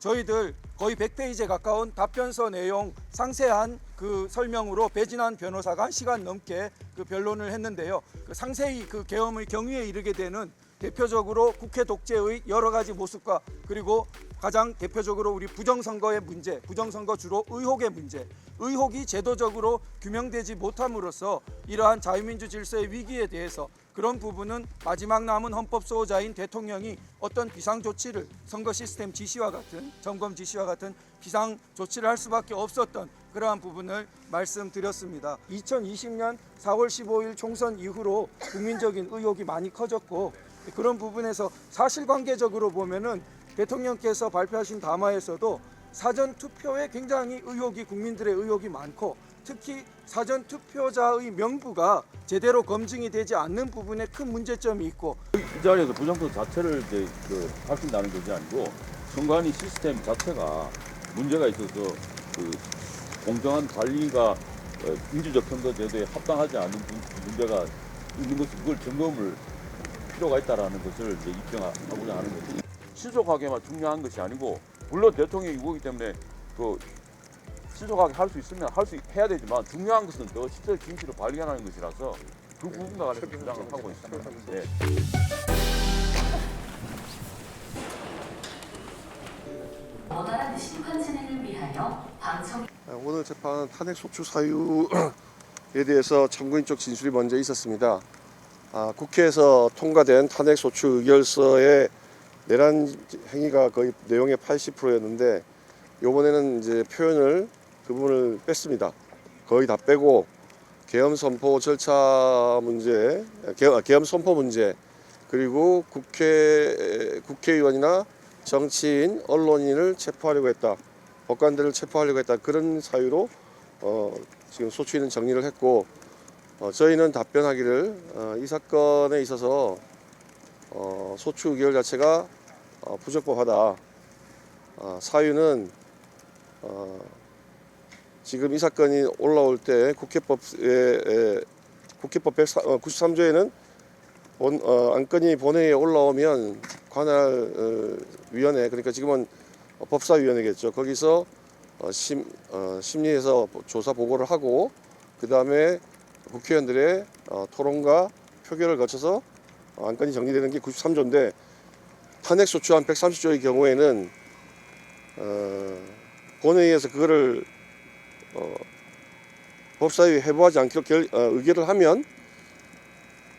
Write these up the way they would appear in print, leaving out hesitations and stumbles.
저희들 거의 100페이지에 가까운 답변서 내용 상세한 그 설명으로 배진환 변호사가 1시간 넘게 그 변론을 했는데요. 그 상세히 그 계엄의 경위에 이르게 되는 대표적으로 국회 독재의 여러 가지 모습과 그리고 가장 대표적으로 우리 부정선거의 문제, 부정선거 주로 의혹의 문제, 의혹이 제도적으로 규명되지 못함으로써 이러한 자유민주 질서의 위기에 대해서 그런 부분은 마지막 남은 헌법 수호자인 대통령이 어떤 비상 조치를 선거 시스템 지시와 같은 점검 지시와 같은 비상 조치를 할 수밖에 없었던 그러한 부분을 말씀드렸습니다. 2020년 4월 15일 총선 이후로 국민적인 의혹이 많이 커졌고 그런 부분에서 사실관계적으로 보면은 대통령께서 발표하신 담화에서도 사전 투표에 굉장히 국민들의 의혹이 많고 특히 사전 투표자의 명부가 제대로 검증이 되지 않는 부분에 큰 문제점이 있고 이 자리에서 부정선 자체를 이제 밝힌다는 것이 아니고 선관위 시스템 자체가 문제가 있어서 그 공정한 관리가 민주적 선거 제도에 합당하지 않은 문제가 있는 것을 그걸 점검을 필요가 있다라는 것을 이제 입증하고자 하는 거죠. 신속하게만 중요한 것이 아니고 물론 대통령이 이거기 때문에 그 신속하게 할 수 있으면 해야 되지만 중요한 것은 더 시절 진실을 발견하는 것이라서 그 부분과 관해서 주장을 하고 있습니다. 네. 원활한 심판 진행을 위하여 방청. 오늘 재판은 탄핵 소추 사유에 대해서 참고인적 진술이 먼저 있었습니다. 국회에서 통과된 탄핵 소추 의결서의 내란 행위가 거의 내용의 80%였는데 이번에는 이제 그 부분을 뺐습니다. 거의 다 빼고 계엄 선포 절차 문제, 계엄 선포 문제, 그리고 국회의원이나 정치인, 언론인을 체포하려고 했다, 법관들을 체포하려고 했다, 그런 사유로 지금 소추인은 정리를 했고 저희는 답변하기를 이 사건에 있어서 소추 의결 자체가 부적법하다. 사유는 지금 이 사건이 올라올 때 국회법 93조에는 안건이 본회의에 올라오면 관할 위원회, 그러니까 지금은 법사위원회겠죠. 거기서 심리해서 조사 보고를 하고 그 다음에 국회의원들의 토론과 표결을 거쳐서 안건이 정리되는 게 93조인데 탄핵소추안 130조의 경우에는 본회의에서 그거를 법사위에 회부하지 않기로 의결을 하면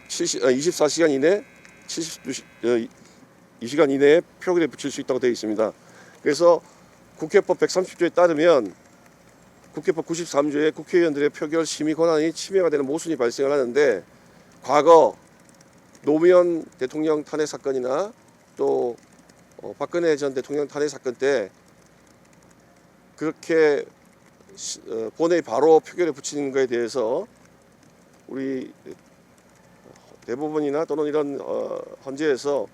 24시간 이내 72시간 이내에 표결에 붙일 수 있다고 되어 있습니다. 그래서 국회법 130조에 따르면 국회법 93조에 국회의원들의 표결 심의 권한이 침해가 되는 모순이 발생을 하는데 과거 노무현 대통령 탄핵 사건이나 또 박근혜 전 대통령 탄핵 사건 때 그렇게 본회의 바로 표결에 붙이는 것에 대해서 우리 대법원이나 또는 이런 헌재에서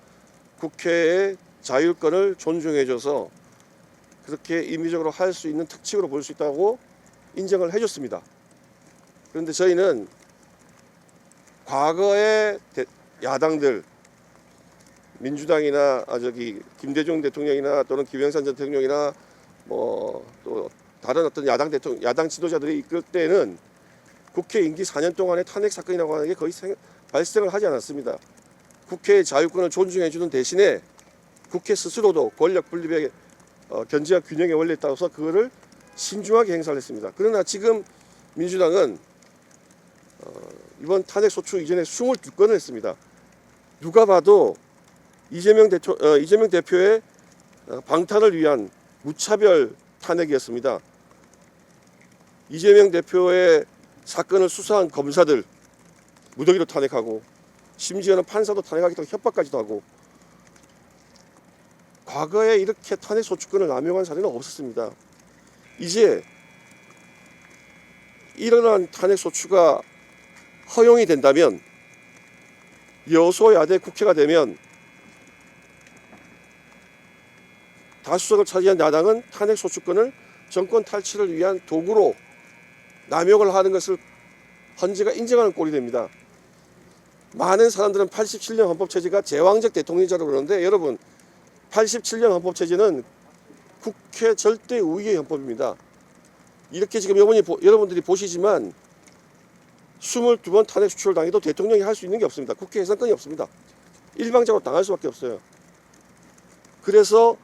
국회의 자율권을 존중해줘서 그렇게 임의적으로 할 수 있는 특칙으로 볼 수 있다고 인정을 해줬습니다. 그런데 저희는 과거의 야당들, 민주당이나 김대중 대통령이나 또는 김영삼 전 대통령이나 또 다른 어떤 야당 지도자들이 이끌 때는 국회 임기 4년 동안의 탄핵 사건이라고 하는 게 거의 발생을 하지 않았습니다. 국회의 자유권을 존중해주는 대신에 국회 스스로도 권력 분립의 견제와 균형의 원리에 따라서 그거를 신중하게 행사를 했습니다. 그러나 지금 민주당은 이번 탄핵 소추 이전에 22건을 했습니다. 누가 봐도 이재명 대표의 방탄을 위한 무차별 탄핵이었습니다. 이재명 대표의 사건을 수사한 검사들 무더기로 탄핵하고 심지어는 판사도 탄핵하겠다고 협박까지도 하고 과거에 이렇게 탄핵 소추권을 남용한 사례는 없었습니다. 이제 일어난 탄핵 소추가 허용이 된다면 여소야대 국회가 되면 다수석을 차지한 야당은 탄핵 소추권을 정권 탈취를 위한 도구로 남용을 하는 것을 헌재가 인정하는 꼴이 됩니다. 많은 사람들은 87년 헌법체제가 제왕적 대통령제라고 그러는데 여러분 87년 헌법체제는 국회 절대 우위의 헌법입니다. 이렇게 지금 여러분들이 보시지만 22번 탄핵 수출을 당해도 대통령이 할 수 있는 게 없습니다. 국회 해산권이 없습니다. 일방적으로 당할 수밖에 없어요. 그래서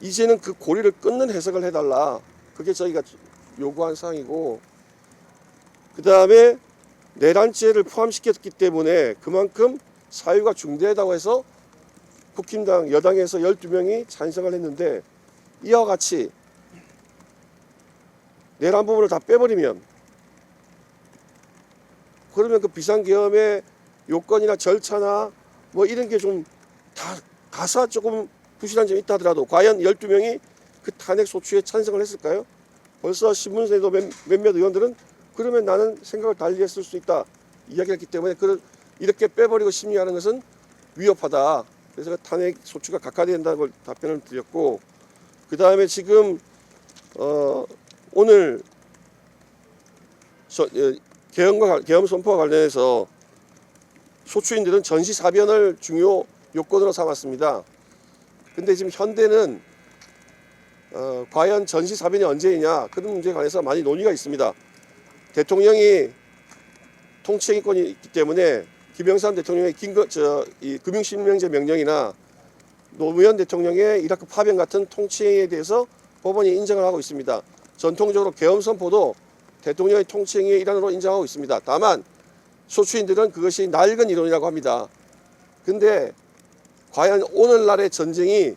이제는 그 고리를 끊는 해석을 해달라. 그게 저희가 요구한 사항이고, 그 다음에 내란죄를 포함시켰기 때문에 그만큼 사유가 중대하다고 해서 국힘당 여당에서 12명이 찬성을 했는데, 이와 같이 내란 부분을 다 빼버리면, 그러면 그 비상계엄의 요건이나 절차나 뭐 이런 게 좀 다 가사 조금 부실한 점이 있다 하더라도 과연 12명이 그 탄핵 소추에 찬성을 했을까요? 벌써 신문사에도 몇몇 의원들은 그러면 나는 생각을 달리 했을 수 있다 이야기했기 때문에 이렇게 빼버리고 심리하는 것은 위협하다. 그래서 탄핵 소추가 각하돼야 된다는 걸 답변을 드렸고, 그 다음에 지금 오늘 계엄 선포와 관련해서 소추인들은 전시사변을 중요 요건으로 삼았습니다. 근데 지금 현대는 과연 전시사변이 언제이냐 그런 문제에 관해서 많이 논의가 있습니다. 대통령이 통치행위권이 있기 때문에 김영삼 대통령의 이 금융실명제 명령이나 노무현 대통령의 이라크 파병 같은 통치행위에 대해서 법원이 인정을 하고 있습니다. 전통적으로 계엄 선포도 대통령의 통치행위의 일환으로 인정하고 있습니다. 다만 소추인들은 그것이 낡은 이론이라고 합니다. 근데 과연 오늘날의 전쟁이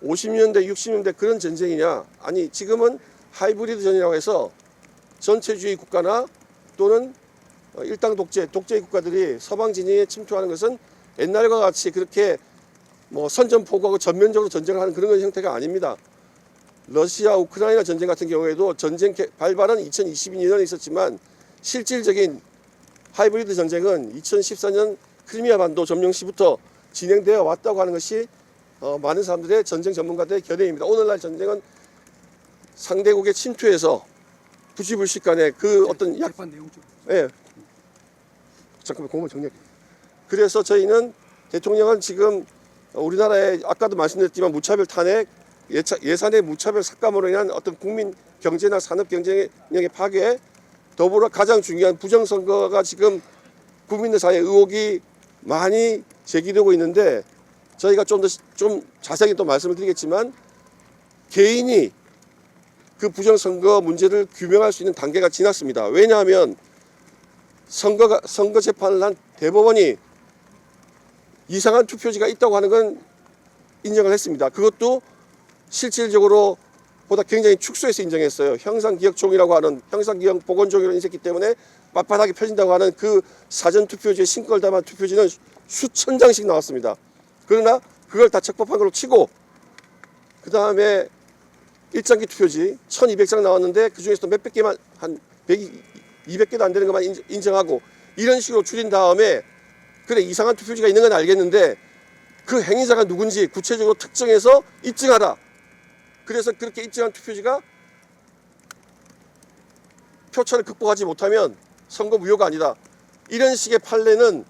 50년대, 60년대 그런 전쟁이냐? 아니, 지금은 하이브리드 전이라고 해서 전체주의 국가나 또는 일당 독재 국가들이 서방 진영에 침투하는 것은 옛날과 같이 그렇게 뭐 선전포고하고 전면적으로 전쟁을 하는 그런 형태가 아닙니다. 러시아 우크라이나 전쟁 같은 경우에도 전쟁 발발은 2022년에 있었지만 실질적인 하이브리드 전쟁은 2014년 크리미아 반도 점령 시부터 진행되어 왔다고 하는 것이 많은 사람들의 전쟁 전문가들의 견해입니다. 오늘날 전쟁은 상대국의 침투해서 부시불식간에 그 어떤 재판 내용 좀. 예. 잠깐만 공문 정리할게. 그래서 저희는 대통령은 지금 우리나라에 아까도 말씀드렸지만 무차별 탄핵, 예산의 무차별 삭감으로 인한 어떤 국민 경제나 산업 경쟁력의 파괴, 더불어 가장 중요한 부정선거가 지금 국민들 사이에 의혹이 많이 제기되고 있는데, 저희가 좀 자세하게 또 말씀을 드리겠지만 개인이 그 부정선거 문제를 규명할 수 있는 단계가 지났습니다. 왜냐하면 선거 재판을 한 대법원이 이상한 투표지가 있다고 하는 건 인정을 했습니다. 그것도 실질적으로 보다 굉장히 축소해서 인정했어요. 형상기억종이라고 하는 형상기억 복원종이로 인식했기 때문에 빳빳하게 펴진다고 하는 그 사전투표지에 신걸 담은 투표지는 수천 장씩 나왔습니다. 그러나 그걸 다 적법한 걸로 치고 그 다음에 일장기 투표지 1200장 나왔는데 그중에서도 몇백 개만 한 200개도 안 되는 것만 인정하고 이런 식으로 줄인 다음에 그래 이상한 투표지가 있는 건 알겠는데 그 행위자가 누군지 구체적으로 특정해서 입증하라. 그래서 그렇게 입증한 투표지가 표차를 극복하지 못하면 선거 무효가 아니다. 이런 식의 판례가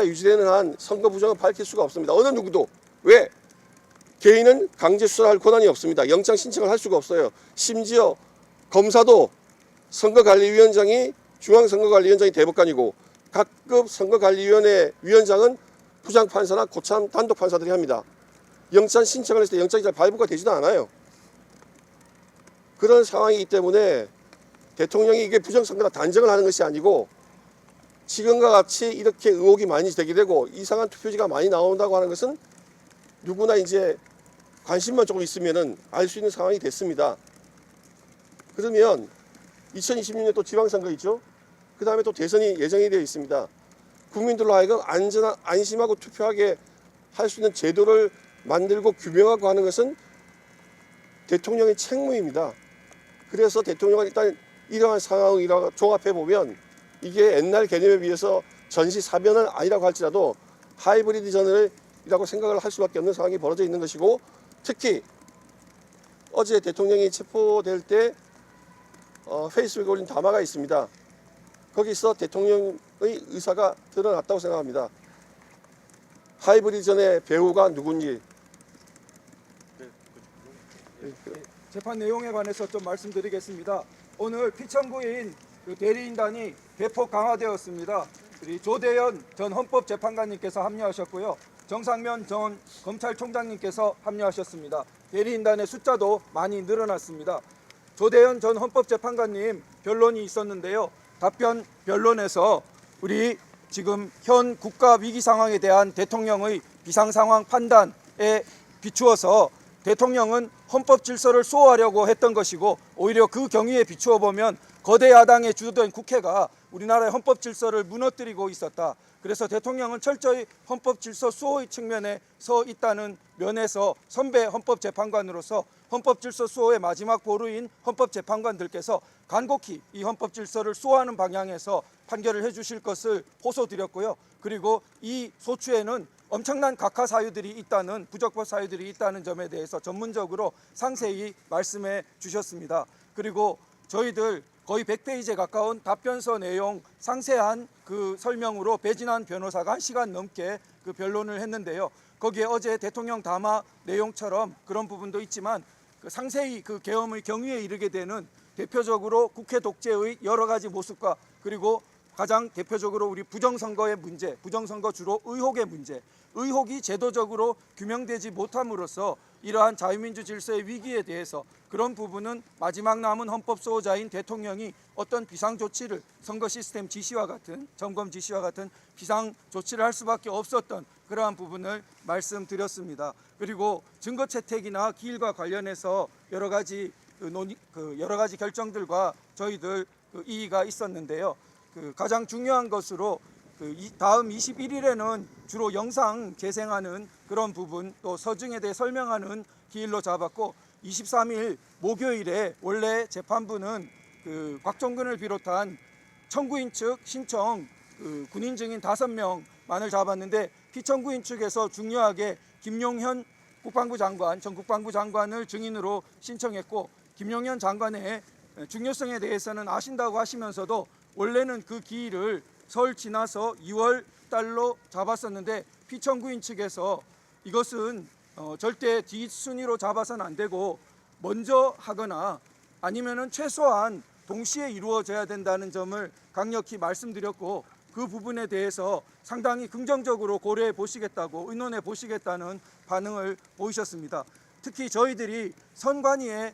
유지되는 한 선거 부정은 밝힐 수가 없습니다. 어느 누구도. 왜? 개인은 강제 수사할 권한이 없습니다. 영장 신청을 할 수가 없어요. 심지어 검사도 선거관리위원장이 중앙선거관리위원장이 대법관이고 각급 선거관리위원회 위원장은 부장판사나 고참 단독판사들이 합니다. 영장 신청을 했을 때 영장이 잘 발부가 되지도 않아요. 그런 상황이기 때문에 대통령이 이게 부정선거다 단정을 하는 것이 아니고 지금과 같이 이렇게 의혹이 많이 제기되고 이상한 투표지가 많이 나온다고 하는 것은 누구나 이제 관심만 조금 있으면은 알 수 있는 상황이 됐습니다. 그러면 2026년 또 지방선거 있죠? 그 다음에 또 대선이 예정이 되어 있습니다. 국민들로 하여금 안심하고 투표하게 할 수 있는 제도를 만들고 규명하고 하는 것은 대통령의 책무입니다. 그래서 대통령은 일단 이러한 상황을 종합해 보면 이게 옛날 개념에 비해서 전시사변은 아니라고 할지라도 하이브리드 전이라고 생각을 할 수밖에 없는 상황이 벌어져 있는 것이고, 특히 어제 대통령이 체포될 때 페이스북에 올린 담화가 있습니다. 거기서 대통령의 의사가 드러났다고 생각합니다. 하이브리전의 배우가 누군지. 재판 내용에 관해서 좀 말씀드리겠습니다. 오늘 피청구인 그 대리인단이 대폭 강화되었습니다. 우리 조대현 전 헌법재판관님께서 합류하셨고요. 정상면 전 검찰총장님께서 합류하셨습니다. 대리인단의 숫자도 많이 늘어났습니다. 조대현 전 헌법재판관님 변론이 있었는데요. 답변 변론에서 우리 지금 현 국가 위기 상황에 대한 대통령의 비상 상황 판단에 비추어서 대통령은 헌법 질서를 수호하려고 했던 것이고 오히려 그 경위에 비추어 보면 거대 야당의 주도된 국회가 우리나라의 헌법 질서를 무너뜨리고 있었다. 그래서 대통령은 철저히 헌법 질서 수호의 측면에 서 있다는 면에서 선배 헌법재판관으로서 헌법 질서 수호의 마지막 보루인 헌법재판관들께서 간곡히 이 헌법 질서를 수호하는 방향에서 판결을 해주실 것을 호소드렸고요. 그리고 이 소추에는 엄청난 각하 사유들이 있다는 부적법 사유들이 있다는 점에 대해서 전문적으로 상세히 말씀해 주셨습니다. 그리고 저희들 거의 100페이지에 가까운 답변서 내용 상세한 그 설명으로 배진환 변호사가 1시간 넘게 그 변론을 했는데요. 거기에 어제 대통령 담화 내용처럼 그런 부분도 있지만 그 상세히 그 계엄의 경위에 이르게 되는 대표적으로 국회 독재의 여러 가지 모습과 그리고 가장 대표적으로 우리 부정선거의 문제, 부정선거 주로 의혹의 문제, 의혹이 제도적으로 규명되지 못함으로써 이러한 자유민주 질서의 위기에 대해서 그런 부분은 마지막 남은 헌법 수호자인 대통령이 어떤 비상 조치를 선거 시스템 지시와 같은 점검 지시와 같은 비상 조치를 할 수밖에 없었던 그러한 부분을 말씀드렸습니다. 그리고 증거 채택이나 기일과 관련해서 여러 가지 여러 가지 결정들과 저희들 이의가 있었는데요. 가장 중요한 것으로 다음 21일에는 주로 영상 재생하는 그런 부분 또 서증에 대해 설명하는 기일로 잡았고 23일 목요일에 원래 재판부는 곽종근을 비롯한 청구인 측 신청 군인 증인 5명만을 잡았는데 피청구인 측에서 중요하게 김용현 국방부 장관, 전 국방부 장관을 증인으로 신청했고 김용현 장관의 중요성에 대해서는 아신다고 하시면서도 원래는 그 기일을 설 지나서 2월 달로 잡았었는데 피청구인 측에서 이것은 절대 뒷순위로 잡아서는 안 되고 먼저 하거나 아니면은 최소한 동시에 이루어져야 된다는 점을 강력히 말씀드렸고 그 부분에 대해서 상당히 긍정적으로 고려해 보시겠다고 의논해 보시겠다는 반응을 보이셨습니다. 특히 저희들이 선관위에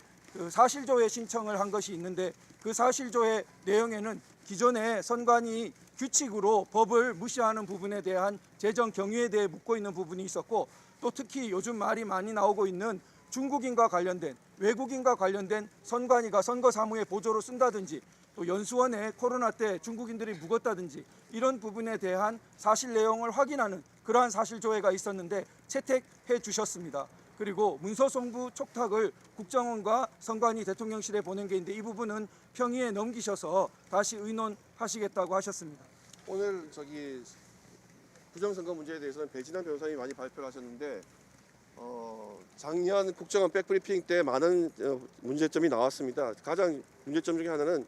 사실조회 신청을 한 것이 있는데 그 사실조회 내용에는 기존의 선관위 규칙으로 법을 무시하는 부분에 대한 재정 경위에 대해 묻고 있는 부분이 있었고 또 특히 요즘 말이 많이 나오고 있는 중국인과 관련된 외국인과 관련된 선관위가 선거 사무에 보조로 쓴다든지 또 연수원에 코로나 때 중국인들이 묵었다든지 이런 부분에 대한 사실 내용을 확인하는 그러한 사실조회가 있었는데 채택해 주셨습니다. 그리고 문서 송부 촉탁을 국정원과 선관위 대통령실에 보낸 게 있는데 이 부분은 평의에 넘기셔서 다시 의논하시겠다고 하셨습니다. 오늘 부정선거 문제에 대해서는 배진환 변호사님이 많이 발표를 하셨는데 작년 국정원 백브리핑 때 많은 문제점이 나왔습니다. 가장 문제점 중에 하나는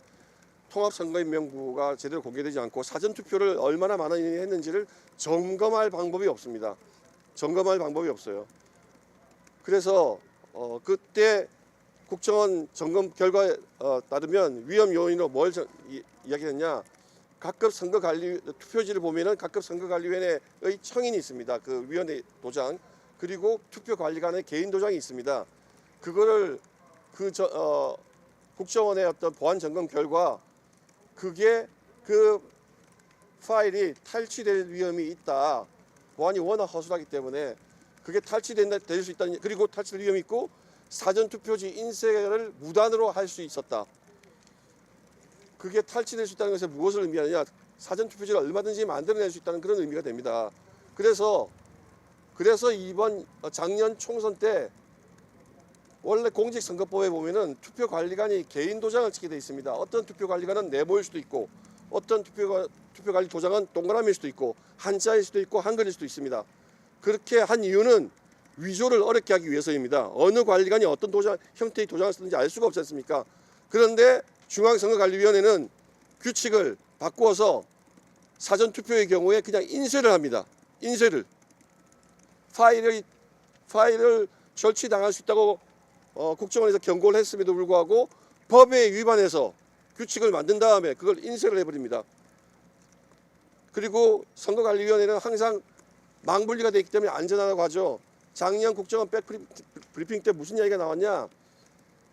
통합선거인명부가 제대로 공개되지 않고 사전투표를 얼마나 많이 했는지를 점검할 방법이 없습니다. 점검할 방법이 없어요. 그래서 그때 국정원 점검 결과에 따르면 위험 요인으로 뭘 이야기했냐? 각급 선거관리 투표지를 보면은 각급 선거관리위원회의 청인이 있습니다. 그 위원회 도장 그리고 투표관리관의 개인 도장이 있습니다. 그거를 국정원의 어떤 보안 점검 결과 그게 그 파일이 탈취될 위험이 있다. 보안이 워낙 허술하기 때문에 그게 탈취될 수 있다는 그리고 탈취될 위험이 있고 사전 투표지 인쇄를 무단으로 할 수 있었다. 그게 탈취될 수 있다는 것은 무엇을 의미하느냐? 사전 투표지를 얼마든지 만들어낼 수 있다는 그런 의미가 됩니다. 그래서 이번 작년 총선 때 원래 공직선거법에 보면은 투표관리관이 개인 도장을 찍게 돼 있습니다. 어떤 투표관리관은 네모일 수도 있고 어떤 투표관리 도장은 동그라미일 수도 있고 한자일 수도 있고 한글일 수도 있습니다. 그렇게 한 이유는 위조를 어렵게 하기 위해서입니다. 어느 관리관이 어떤 형태의 도장을 쓰는지 알 수가 없지 않습니까? 그런데 중앙선거관리위원회는 규칙을 바꾸어서 사전투표의 경우에 그냥 인쇄를 합니다. 인쇄를. 파일을 절취당할 수 있다고 국정원에서 경고를 했음에도 불구하고 법에 위반해서 규칙을 만든 다음에 그걸 인쇄를 해버립니다. 그리고 선거관리위원회는 항상 망분리가 되어 있기 때문에 안전하다고 하죠. 작년 국정원 백브리핑 때 무슨 이야기가 나왔냐?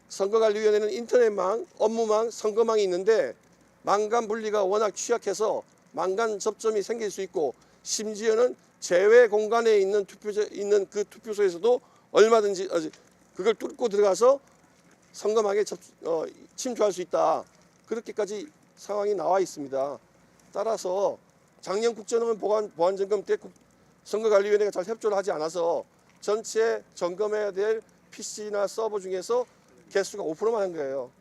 선거관리위원회는 인터넷망, 업무망, 선거망이 있는데 망간 분리가 워낙 취약해서 망간 접점이 생길 수 있고 심지어는 제외 공간에 있는 그 투표소에서도 얼마든지 그걸 뚫고 들어가서 선거망에 침투할 수 있다. 그렇게까지 상황이 나와 있습니다. 따라서 작년 국정원 보안 점검 때 선거관리위원회가 잘 협조를 하지 않아서 전체 점검해야 될 PC나 서버 중에서 개수가 5%만 한 거예요.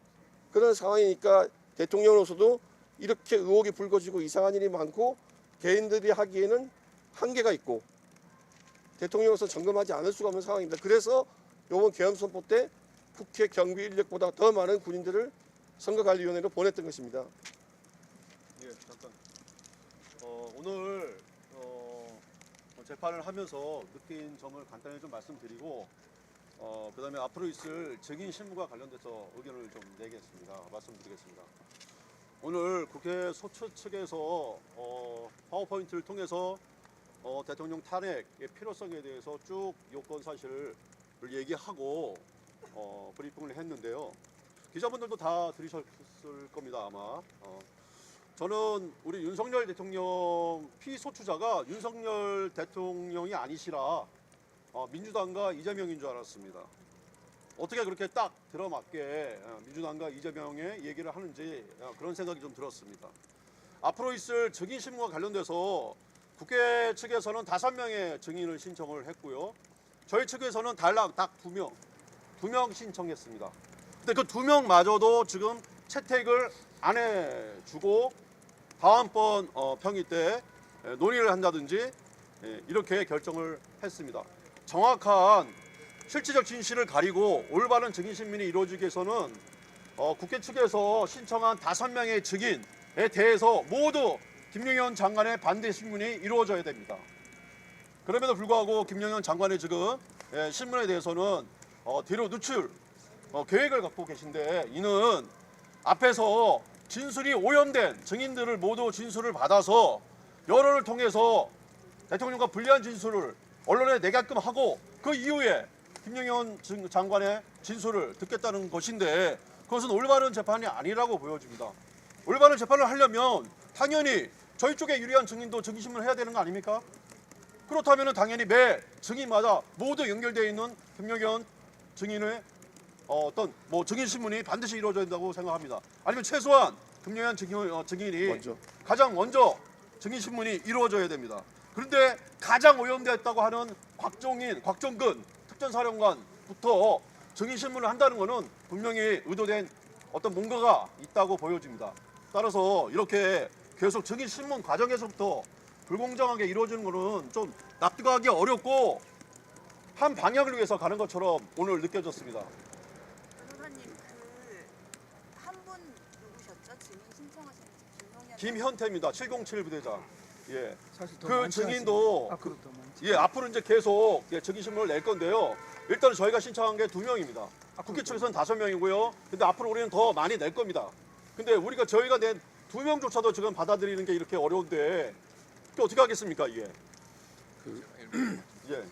그런 상황이니까 대통령으로서도 이렇게 의혹이 불거지고 이상한 일이 많고 개인들이 하기에는 한계가 있고 대통령으로서 점검하지 않을 수가 없는 상황입니다. 그래서 이번 계엄선포 때 국회 경비 인력보다 더 많은 군인들을 선거관리위원회로 보냈던 것입니다. 예, 잠깐. 오늘 재판을 하면서 느낀 점을 간단히 좀 말씀드리고 그다음에 앞으로 있을 증인 실무와 관련돼서 의견을 좀 내겠습니다. 말씀드리겠습니다. 오늘 국회 소추 측에서 파워포인트를 통해서 대통령 탄핵의 필요성에 대해서 쭉 요건 사실을 얘기하고 브리핑을 했는데요. 기자분들도 다 들으셨을 겁니다, 아마. 저는 우리 윤석열 대통령 피소추자가 윤석열 대통령이 아니시라 민주당과 이재명인 줄 알았습니다. 어떻게 그렇게 딱 들어맞게 민주당과 이재명의 얘기를 하는지 그런 생각이 좀 들었습니다. 앞으로 있을 증인 실무와 관련돼서 국회 측에서는 5명의 증인을 신청을 했고요. 저희 측에서는 달랑 딱 2명 신청했습니다. 근데 그 2명마저도 지금 채택을 안 해주고 다음번 평의 때 논의를 한다든지 이렇게 결정을 했습니다. 정확한 실질적 진실을 가리고 올바른 증인 신문이 이루어지기 위해서는 국회 측에서 신청한 5명의 증인에 대해서 모두 김용현 장관의 반대 신문이 이루어져야 됩니다. 그럼에도 불구하고 김용현 장관의 지금 신문에 대해서는 뒤로 누출 계획을 갖고 계신데 이는 앞에서 진술이 오염된 증인들을 모두 진술을 받아서 여론을 통해서 대통령과 불리한 진술을 언론에 내게끔 하고 그 이후에 김용현 장관의 진술을 듣겠다는 것인데 그것은 올바른 재판이 아니라고 보여집니다. 올바른 재판을 하려면 당연히 저희 쪽에 유리한 증인도 증인신문을 해야 되는 거 아닙니까? 그렇다면 당연히 매 증인마다 모두 연결되어 있는 김용현 증인의 증인 신문이 반드시 이루어져야 된다고 생각합니다. 아니면 최소한 김용현 증인이 가장 먼저 증인 신문이 이루어져야 됩니다. 그런데 가장 오염되었다고 하는 곽종근 특전사령관부터 증인 신문을 한다는 것은 분명히 의도된 어떤 뭔가가 있다고 보여집니다. 따라서 이렇게 계속 증인 신문 과정에서부터 불공정하게 이루어지는 것은 좀 납득하기 어렵고 한 방향을 위해서 가는 것처럼 오늘 느껴졌습니다. 변호사님 한 분 누구셨죠? 증인 신청하신 김용현 김현태입니다. 707 부대장. 예. 사실 더 그 많지 증인도 않습니까? 앞으로 더 많지. 예, 앞으로 이제 계속 증인 신문을 낼 건데요. 일단 저희가 신청한 게 2명입니다. 국회 측에서는 5명이고요. 근데 앞으로 우리는 더 많이 낼 겁니다. 근데 저희가 낸 2명조차도 지금 받아들이는 게 이렇게 어려운데 어떻게 하겠습니까, 이게? 예.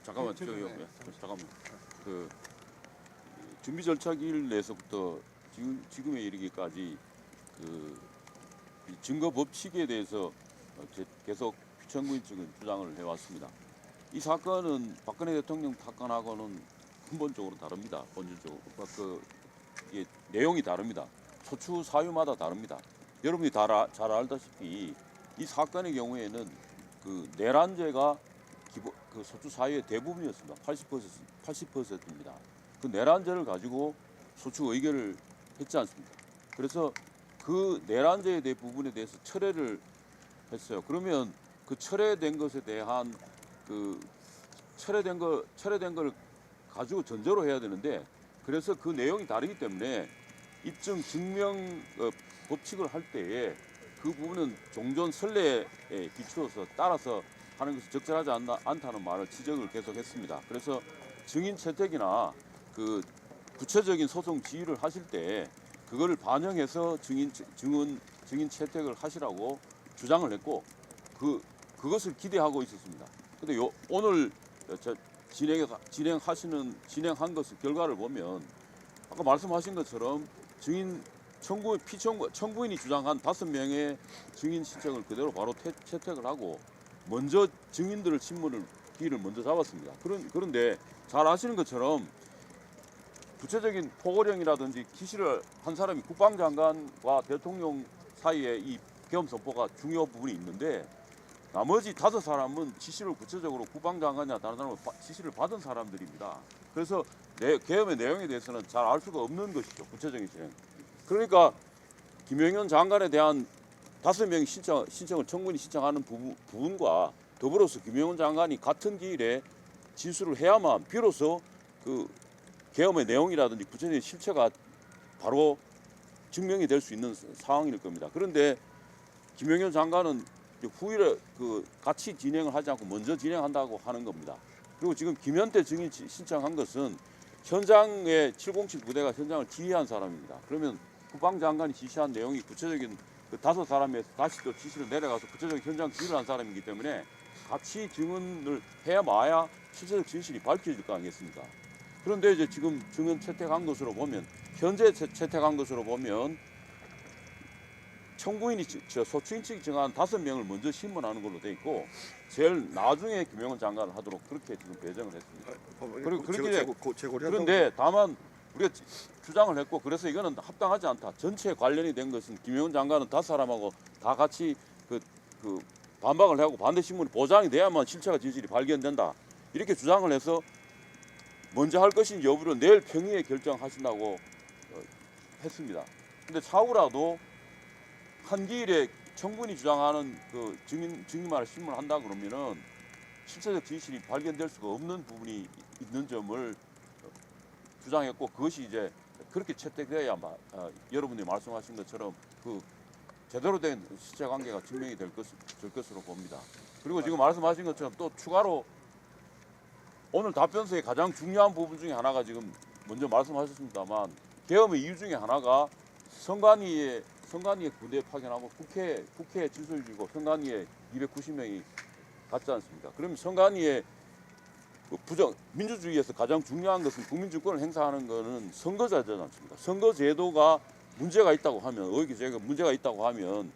잠깐만 그 준비 절차 기일 내에서부터 지금에 이르기까지 이 증거 법칙에 대해서 계속 피청구인 측은 주장을 해왔습니다. 이 사건은 박근혜 대통령 사건하고는 근본적으로 다릅니다. 본질적으로 이게 내용이 다릅니다. 소추 사유마다 다릅니다. 여러분이 잘 알다시피 이 사건의 경우에는 그 내란죄가 그 소추 사유의 대부분이었습니다. 80%입니다. 그 내란죄를 가지고 소추 의결을 했지 않습니까? 그래서 그 내란죄에 대한 부분에 대해서 철회를 했어요. 그러면 그 철회된 것에 대한 철회된 걸 가지고 전제로 해야 되는데 그래서 그 내용이 다르기 때문에 입증 증명 법칙을 할 때에 그 부분은 종전 선례에 기초해서 따라서 하는 것이 적절하지 않다는 말을 지적을 계속했습니다. 그래서 증인 채택이나 그 구체적인 소송 지휘를 하실 때 그거를 반영해서 증인 채택을 하시라고 주장을 했고 그것을 기대하고 있었습니다. 근데 오늘 진행한 것을 결과를 보면 아까 말씀하신 것처럼 청구인이 주장한 5명의 증인 신청을 그대로 바로 채택을 하고 먼저 증인들을 기일을 먼저 잡았습니다. 그런데 잘 아시는 것처럼 구체적인 포고령이라든지 기시를 한 사람이 국방장관과 대통령 사이에 이 계엄 선포가 중요 부분이 있는데 나머지 5사람은 지시를 구체적으로 국방장관이나 다른 사람은 지시를 받은 사람들입니다. 그래서 계엄의 내용에 대해서는 잘 알 수가 없는 것이죠. 구체적인 진행. 그러니까 김영현 장관에 대한 5명이 신청을 청구인이 신청하는 부분과 더불어서 김영현 장관이 같은 기일에 진술을 해야만 비로소 그 계엄의 내용이라든지 구체적인 실체가 바로 증명이 될 수 있는 상황일 겁니다. 그런데 김영현 장관은 후일에 같이 진행을 하지 않고 먼저 진행한다고 하는 겁니다. 그리고 지금 김현태 증인 신청한 것은 현장에 707 부대가 현장을 지휘한 사람입니다. 그러면 국방장관이 지시한 내용이 구체적인 그 5사람에서 다시 또 지시를 내려가서 구체적인 현장 지휘를 한 사람이기 때문에 같이 증언을 해야 마야 실체적 진실이 밝혀질 거 아니겠습니까? 그런데 이제 지금 증언 채택한 것으로 보면 현재 채택한 것으로 보면 청구인이 소추인 측이 정한 5명을 먼저 신문하는 걸로 돼 있고 제일 나중에 김영현 장관을 하도록 그렇게 지금 배정을 했습니다. 그리고 그런데 다만 우리가 주장을 했고 그래서 이거는 합당하지 않다. 전체 관련이 된 것은 김영현 장관은 5사람하고 다 같이 그 반박을 하고 반대 신문이 보장이 돼야만 실체가 진실이 발견된다. 이렇게 주장을 해서 먼저 할 것인지 여부를 내일 평의에 결정하신다고 했습니다. 근데 차후라도 한 기일에 청구인이 주장하는 그 증인만을 신문한다 그러면은 실체적 진실이 발견될 수가 없는 부분이 있는 점을 주장했고 그것이 이제 그렇게 채택되어야 여러분들이 말씀하신 것처럼 그 제대로 된 실체 관계가 증명이 될 것으로 봅니다. 그리고 지금 말씀하신 것처럼 또 추가로 오늘 답변서의 가장 중요한 부분 중에 하나가 지금 먼저 말씀하셨습니다만 계엄의 이유 중에 하나가 선관위에 군대 파견하고 국회에 질서를 주고 선관위에 290명이 갔지 않습니까? 그러면 선관위에 민주주의에서 가장 중요한 것은 국민주권을 행사하는 것은 선거제도지 않습니까? 선거제도가 문제가 있다고 하면 의혹이 문제가 있다고 하면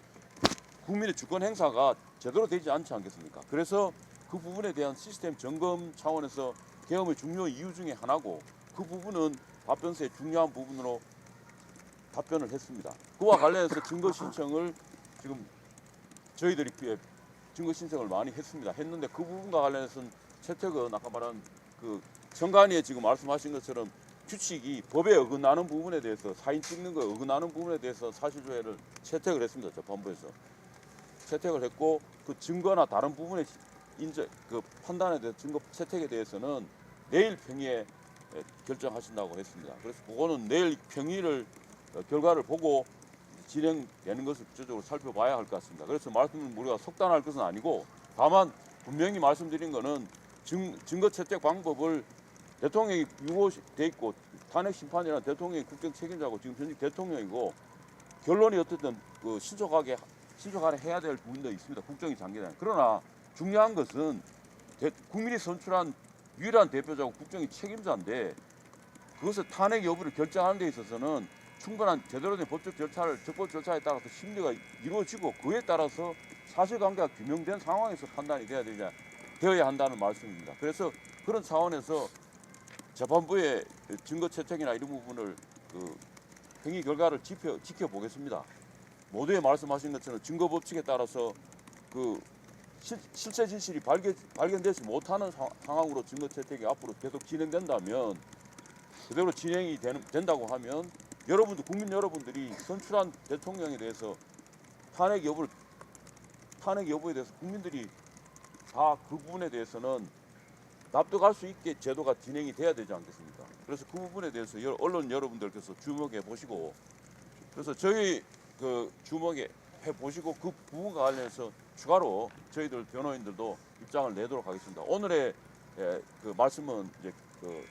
국민의 주권 행사가 제대로 되지 않지 않겠습니까? 그래서 그 부분에 대한 시스템 점검 차원에서 계엄의 중요 이유 중에 하나고 그 부분은 답변서의 중요한 부분으로 답변을 했습니다. 그와 관련해서 증거 신청을 지금 저희들이 증거 신청을 많이 했는데 그 부분과 관련해서는 채택은 아까 말한 그 정관위에 지금 말씀하신 것처럼 규칙이 법에 어긋나는 부분에 대해서 사인 찍는 거에 어긋나는 부분에 대해서 사실조회를 채택을 했습니다. 재판부에서 채택을 했고 그 증거나 다른 부분의 그 판단에 대해서 증거 채택에 대해서는 내일 평의에 결정하신다고 했습니다. 그래서 그거는 내일 평의를 결과를 보고 진행되는 것을 구체적으로 살펴봐야 할 것 같습니다. 그래서 우리가 속단할 것은 아니고 다만 분명히 말씀드린 것은 증거 채택 방법을 대통령이 유고돼 있고 탄핵 심판이라는 대통령이 국정 책임자고 지금 현직 대통령이고 결론이 어쨌든 신속하게 해야 될 부분도 있습니다. 국정이 장기단. 그러나 중요한 것은 국민이 선출한 유일한 대표자고 국정이 책임자인데 그것을 탄핵 여부를 결정하는 데 있어서는 충분한 제대로 된 법적 절차에 따라서 심리가 이루어지고 그에 따라서 사실관계가 규명된 상황에서 판단이 되어야 한다는 말씀입니다. 그래서 그런 차원에서 재판부의 증거 채택이나 이런 부분을 행위 결과를 지켜보겠습니다. 모두에 말씀하신 것처럼 증거 법칙에 따라서 실체 진실이 발견되지 못하는 상황으로 증거 채택이 앞으로 계속 진행된다면 그대로 진행이 된다고 하면 국민 여러분들이 선출한 대통령에 대해서 탄핵 여부에 대해서 국민들이 다 그 부분에 대해서는 납득할 수 있게 제도가 진행이 돼야 되지 않겠습니까? 그래서 그 부분에 대해서 언론 여러분들께서 주목해 보시고 그래서 저희 주목해 보시고 그 부분과 관련해서 추가로 저희들 변호인들도 입장을 내도록 하겠습니다. 오늘의 그 말씀은 이제 그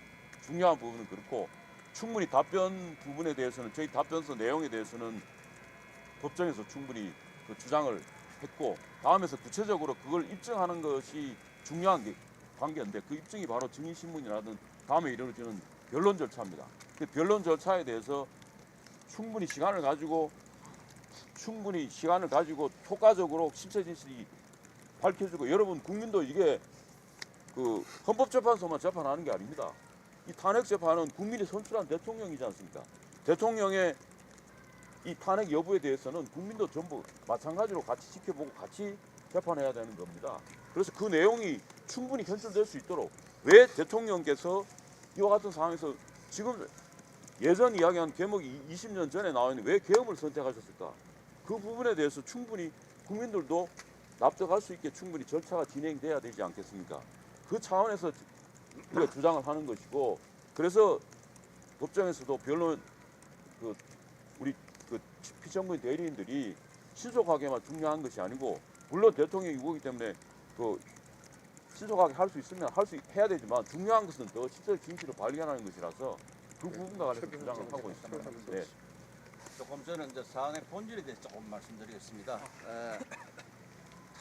중요한 부분은 그렇고 충분히 답변 부분에 대해서는 저희 답변서 내용에 대해서는 법정에서 충분히 그 주장을 했고 다음에서 구체적으로 그걸 입증하는 것이 중요한 관계인데 그 입증이 바로 증인신문이라든 다음에 이루어지는 변론 절차입니다. 그 변론 절차에 대해서 충분히 시간을 가지고 효과적으로 실체 진실이 밝혀지고 여러분 국민도 이게 그 헌법재판소만 재판하는 게 아닙니다. 이 탄핵 재판은 국민이 선출한 대통령이지 않습니까? 대통령의 이 탄핵 여부에 대해서는 국민도 전부 마찬가지로 같이 지켜보고 같이 재판해야 되는 겁니다. 그래서 그 내용이 충분히 현출될 수 있도록 왜 대통령께서 이와 같은 상황에서 지금 예전 이야기한 계목이 20년 전에 나와 있는 왜 계엄을 선택하셨을까? 그 부분에 대해서 충분히 국민들도 납득할 수 있게 충분히 절차가 진행돼야 되지 않겠습니까? 그 차원에서 우리가 주장을 하는 것이고 그래서 법정에서도 변론 우리 피청구인 대리인들이 신속하게만 중요한 것이 아니고 물론 대통령이 이거기 때문에 신속하게 할 수 있으면 해야 되지만 중요한 것은 더 실제 진실을 발견하는 것이라서 그 부분과 관해서 주장을 하고 있습니다. 네. 조금 저는 이제 사안의 본질에 대해서 조금 말씀드리겠습니다.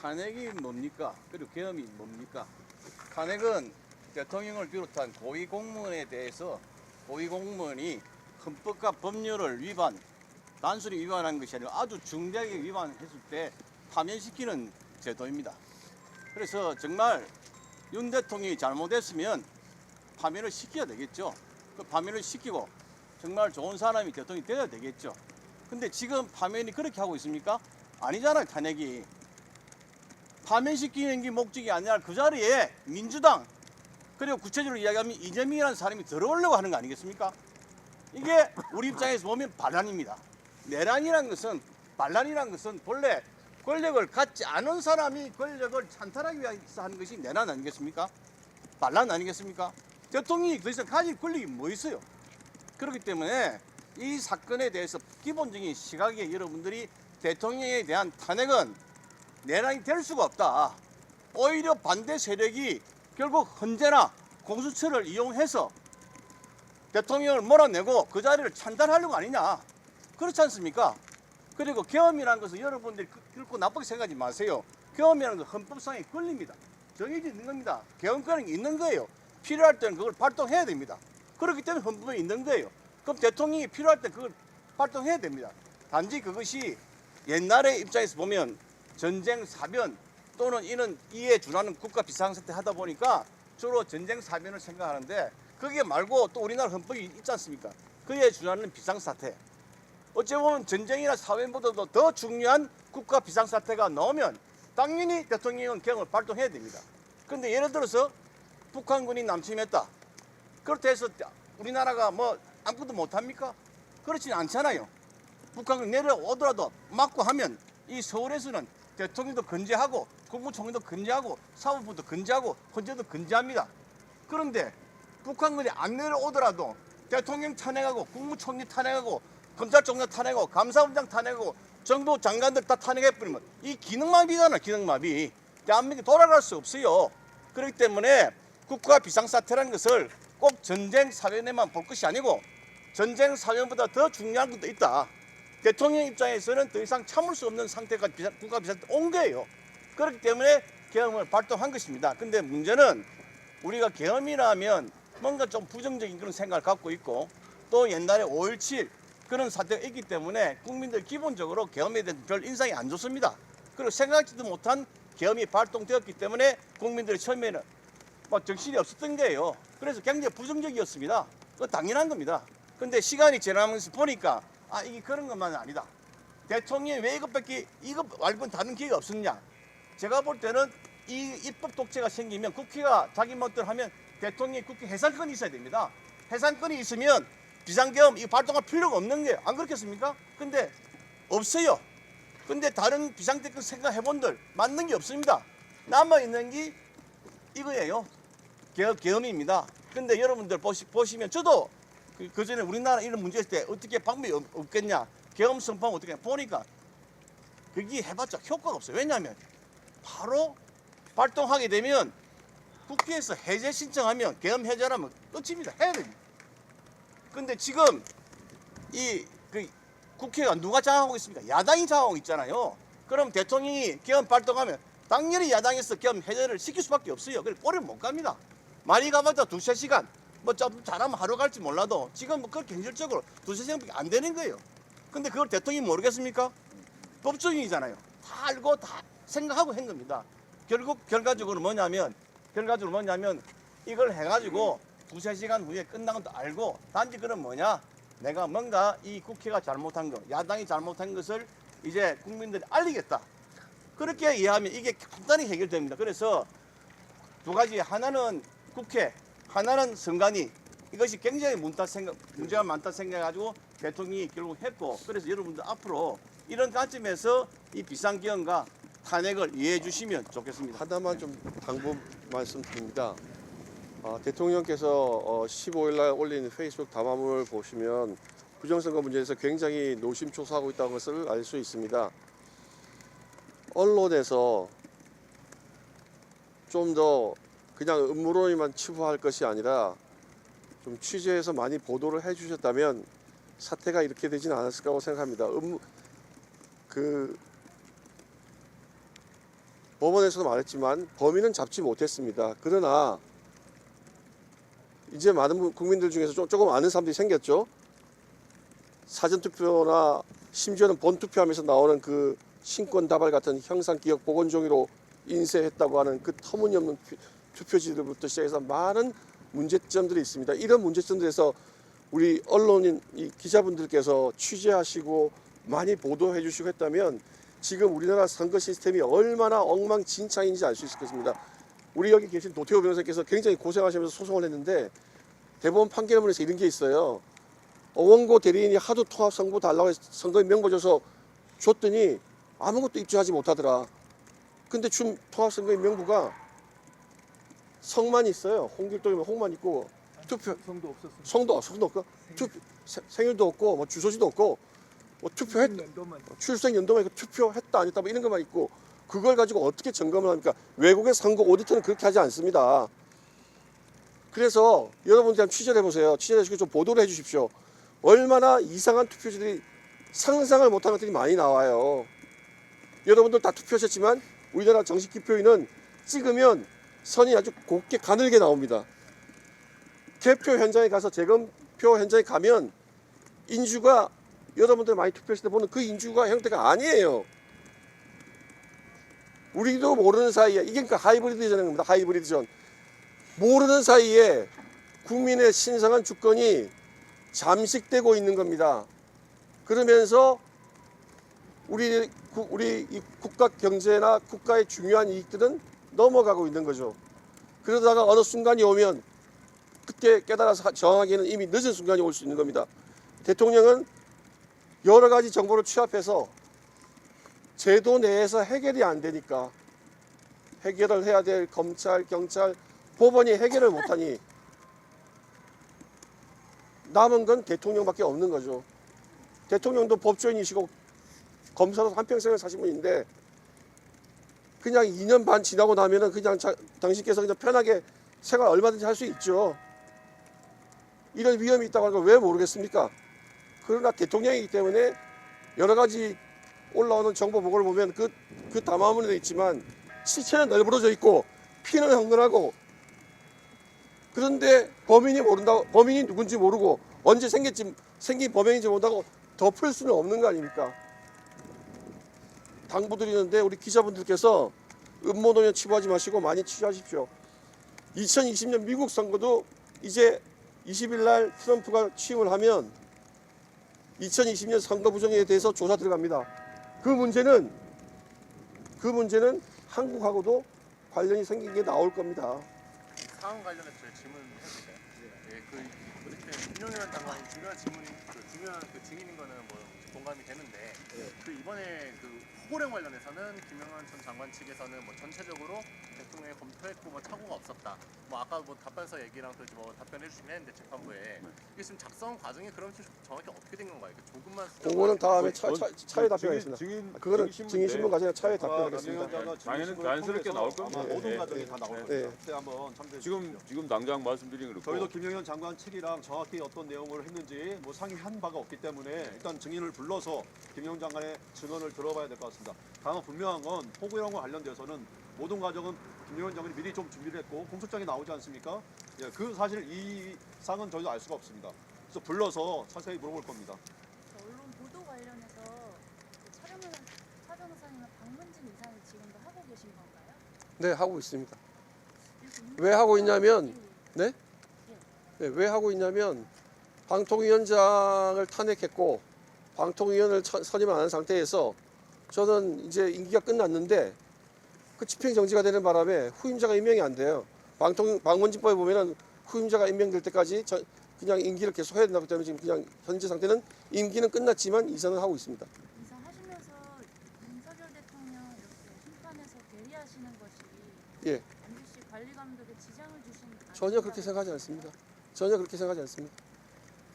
탄핵이 뭡니까? 그리고 계엄이 뭡니까? 탄핵은 대통령을 비롯한 고위공무원에 대해서 고위공무원이 헌법과 법률을 단순히 위반한 것이 아니라 아주 중대하게 위반했을 때 파면시키는 제도입니다. 그래서 정말 윤 대통령이 잘못했으면 파면을 시켜야 되겠죠. 그 파면을 시키고 정말 좋은 사람이 대통령이 되어야 되겠죠. 근데 지금 파면이 그렇게 하고 있습니까? 아니잖아요. 탄핵이. 파면시키는 게 목적이 아니라 그 자리에 민주당 그리고 구체적으로 이야기하면 이재명이라는 사람이 들어오려고 하는 거 아니겠습니까? 이게 우리 입장에서 보면 반란입니다. 내란이라는 것은 본래 권력을 갖지 않은 사람이 권력을 찬탈하기 위해서 하는 것이 내란 아니겠습니까? 반란 아니겠습니까? 대통령이 그 이상 가질 권력이 뭐 있어요? 그렇기 때문에 이 사건에 대해서 기본적인 시각에 여러분들이 대통령에 대한 탄핵은 내란이 될 수가 없다. 오히려 반대 세력이 결국 헌재나 공수처를 이용해서 대통령을 몰아내고 그 자리를 찬탈하려고 아니냐. 그렇지 않습니까? 그리고 계엄이라는 것은 여러분들이 결코 나쁘게 생각하지 마세요. 계엄이라는 것은 헌법상의 권리입니다. 정해져 있는 겁니다. 계엄권이 있는 거예요. 필요할 때는 그걸 발동해야 됩니다. 그렇기 때문에 헌법에 있는 거예요. 그럼 대통령이 필요할 때 그걸 발동해야 됩니다. 단지 그것이 옛날의 입장에서 보면 전쟁 사변 또는 이에 준하는 국가 비상사태 하다 보니까 주로 전쟁 사변을 생각하는데 그게 말고 또 우리나라 헌법이 있지 않습니까? 그에 준하는 비상사태. 어찌 보면 전쟁이나 사변보다도 더 중요한 국가 비상사태가 나오면 당연히 대통령은 계엄을 발동해야 됩니다. 그런데 예를 들어서 북한군이 남침했다. 그렇다 해서 우리나라가 뭐 아무것도 못합니까? 그렇지는 않잖아요. 북한군이 내려오더라도 막고 하면 이 서울에서는 대통령도 건재하고 국무총리도 건재하고 사법부도 건재하고 헌재도 건재합니다. 그런데 북한군이 안 내려오더라도 대통령 탄핵하고 국무총리 탄핵하고 검찰총장 탄핵하고 감사원장 탄핵하고 정부 장관들 다 탄핵해버리면 이 기능마비잖아. 기능마비. 대한민국이 돌아갈 수 없어요. 그렇기 때문에 국가 비상사태라는 것을 꼭 전쟁 사변에만 볼 것이 아니고 전쟁 사변보다 더 중요한 것도 있다. 대통령 입장에서는 더 이상 참을 수 없는 상태가 국가 비상사태 온 거예요. 그렇기 때문에 계엄을 발동한 것입니다. 근데 문제는 우리가 계엄이라면 뭔가 좀 부정적인 그런 생각을 갖고 있고 또 옛날에 5.17 그런 사태가 있기 때문에 국민들 기본적으로 계엄에 대한 별 인상이 안 좋습니다. 그리고 생각지도 못한 계엄이 발동되었기 때문에 국민들이 처음에는 정신이 없었던 거예요. 그래서 굉장히 부정적이었습니다. 그거 당연한 겁니다. 근데 시간이 지나면서 보니까 이게 그런 것만은 아니다. 대통령이 왜 이거 말고는 다른 기회가 없었냐. 제가 볼 때는 이 입법 독재가 생기면 국회가 자기 멋대로 하면 대통령이 국회 해산권이 있어야 됩니다. 해산권이 있으면 비상계엄 이거 발동할 필요가 없는 거예요. 안 그렇겠습니까? 근데 없어요. 근데 다른 비상대권 생각해본들 맞는 게 없습니다. 남아있는 게 이거예요. 계엄입니다. 근데 여러분들 보시면 저도 그 전에 우리나라 이런 문제 있을 때 어떻게 방법이 없겠냐. 계엄 선포하면 어떻게 보니까 그게 해봤자 효과가 없어요. 왜냐하면 바로 발동하게 되면 국회에서 해제 신청하면 계엄 해제라면 끝입니다. 해야 됩니다. 근데 지금 그 국회가 누가 장악하고 있습니까? 야당이 장악하고 있잖아요. 그럼 대통령이 계엄 발동하면 당연히 야당에서 계엄 해제를 시킬 수밖에 없어요. 그래서 오래 못 갑니다. 많이 가봤자 2~3시간, 뭐 좀 잘하면 하루 갈지 몰라도 지금 뭐 그걸 경질적으로 2~3시간밖에 안 되는 거예요. 근데 그걸 대통령이 모르겠습니까? 법조인이잖아요. 다 알고 다 생각하고 한 겁니다. 결과적으로 뭐냐면 이걸 해가지고 2~3시간 후에 끝난 것도 알고 단지 그건 뭐냐? 내가 뭔가 이 국회가 잘못한 거, 야당이 잘못한 것을 이제 국민들이 알리겠다. 그렇게 이해하면 이게 간단히 해결됩니다. 그래서 두 가지, 하나는 국회, 하나는 선관위. 이것이 굉장히 문제가 많다 생각해가지고 대통령이 결국 했고, 그래서 여러분들 앞으로 이런 관점에서 이 비상기업과 탄핵을 이해해 주시면 좋겠습니다. 하나만 좀 당부 말씀드립니다. 대통령께서 15일 날 올린 페이스북 담화문을 보시면 부정선거 문제에서 굉장히 노심초사하고 있다는 것을 알 수 있습니다. 언론에서 좀 더 그냥 음모론에만 치부할 것이 아니라 좀 취재해서 많이 보도를 해주셨다면 사태가 이렇게 되지는 않았을 거라고 생각합니다. 법원에서도 말했지만 범인은 잡지 못했습니다. 그러나 이제 많은 국민들 중에서 조금 아는 사람들이 생겼죠. 사전투표나 심지어는 본투표하면서 나오는 그 신권다발 같은 형상기억 복원종이로 인쇄했다고 하는 그 터무니없는 투표지들부터 시작해서 많은 문제점들이 있습니다. 이런 문제점들에서 우리 언론인 기자분들께서 취재하시고 많이 보도해 주시고 했다면 지금 우리나라 선거 시스템이 얼마나 엉망진창인지 알 수 있을 것입니다. 우리 여기 계신 도태호 변호사께서 굉장히 고생하시면서 소송을 했는데 대법원 판결문에서 이런 게 있어요. 원고 대리인이 하도 통합 선고 달라고 해서 선거인 명부 줘서 줬더니 아무것도 입증하지 못하더라. 근데 준 통합 선거인 명부가 성만 있어요. 홍길동이면 홍만 있고 투표 성도 없고 투표 생일도 없고 뭐 주소지도 없고 뭐 출생 연도만 있고 투표했다 안 했다 뭐 이런 것만 있고 그걸 가지고 어떻게 점검을 합니까? 외국의 선거 오디터는 그렇게 하지 않습니다. 그래서 여러분들 한번 취재를 해보세요. 취재를 해주시고 좀 보도를 해주십시오. 얼마나 이상한 투표지들이 상상을 못한 것들이 많이 나와요. 여러분들 다 투표하셨지만 우리나라 정식 기표인은 찍으면 선이 아주 곱게 가늘게 나옵니다. 개표 현장에 가서 재검표 현장에 가면 인주가 여러분들 많이 투표했을 때 보는 그 인주가 형태가 아니에요. 우리도 모르는 사이에 이게 그러니까 하이브리드전인 겁니다. 하이브리드전. 모르는 사이에 국민의 신성한 주권이 잠식되고 있는 겁니다. 그러면서 우리 이 국가 경제나 국가의 중요한 이익들은 넘어가고 있는 거죠. 그러다가 어느 순간이 오면 그때 깨달아서 저항하기에는 이미 늦은 순간이 올 수 있는 겁니다. 대통령은 여러 가지 정보를 취합해서 제도 내에서 해결이 안 되니까 해결을 해야 될 검찰, 경찰, 법원이 해결을 못하니 남은 건 대통령밖에 없는 거죠. 대통령도 법조인이시고 검사도 한평생을 사신 분인데 그냥 2년 반 지나고 나면은 그냥 당신께서 그냥 편하게 생활 얼마든지 할 수 있죠. 이런 위험이 있다고 하는 걸 왜 모르겠습니까? 그러나 대통령이기 때문에 여러 가지 올라오는 정보 보고를 보면 그 담화문에도 있지만 시체는 널브러져 있고 피는 흥건하고 그런데 범인이 누군지 모르고 언제 생긴 범행인지 모른다고 덮을 수는 없는 거 아닙니까? 당부드리는데 우리 기자분들께서 음모론에 치부하지 마시고 많이 취재하십시오. 2020년 미국 선거도 이제 20일 날 트럼프가 취임을 하면 2020년 선거 부정에 대해서 조사 들어갑니다. 그 문제는 한국하고도 관련이 생긴 게 나올 겁니다. 상황 관련해서 질문해도 될까요? 네. 그렇게 윤석열 장관이 중요한 중요한 증인인 거는 뭐 공감이 되는데 이번에 호령 관련해서는 김영환 전 장관 측에서는 뭐 전체적으로 대통령의 검토했고 뭐 착오가 없었다. 뭐 아까 뭐 답변서 얘기랑 또 뭐 답변해 주시긴 했는데 재판부에 이게 지금 작성 과정이 그럼 좀 정확히 어떻게 된 건가요? 이렇게 조금만 그거는 다음에 차에 증인- 답변하겠습니다. 증인 그거는 증인 증인 신문 과정에 차에 아마 답변하겠습니다. 김영현자가 자연스럽게 통해서 나올 겁니다. 아마 모든 예, 과정이 예, 다 나올 예. 겁니다. 그때 한번 참조해 주십시오. 지금 당장 말씀드리는 건 저희도 그렇고 김영현 장관 측이랑 정확히 어떤 내용을 했는지 뭐 상의한 바가 없기 때문에 일단 증인을 불러서 김영현 장관의 증언을 들어봐야 될 것 같습니다. 다만 분명한 건 포고형과 관련돼서는 모든 과정은 김영현 장관이 미리 좀 준비를 했고 공소장이 나오지 않습니까? 예, 그 사실 이 상은 저희도 알 수가 없습니다. 그래서 불러서 자세히 물어볼 겁니다. 언론 보도 관련해서 차 변호사님은 박문진 이사는 지금도 하고 계신 건가요? 네, 하고 있습니다. 이렇게 왜 하고 있냐면 예. 네? 네, 왜 하고 있냐면 방통위원장을 탄핵했고 방통위원을 선임 안 한 상태에서 저는 이제 임기가 끝났는데 그 집행정지가 되는 바람에 후임자가 임명이 안 돼요. 방문진법에 보면은 후임자가 임명될 때까지 그냥 임기를 계속 해야 된다고 때문에 지금 그냥 현재 상태는 임기는 끝났지만 이사는 하고 있습니다. 이사 하시면서 윤석열 대통령 이렇게 심판에서 대리하시는 것이 예, MBC 관리 감독에 지장을 주신 전혀 그렇게 생각하지 않습니다. 전혀 그렇게 생각하지 않습니다.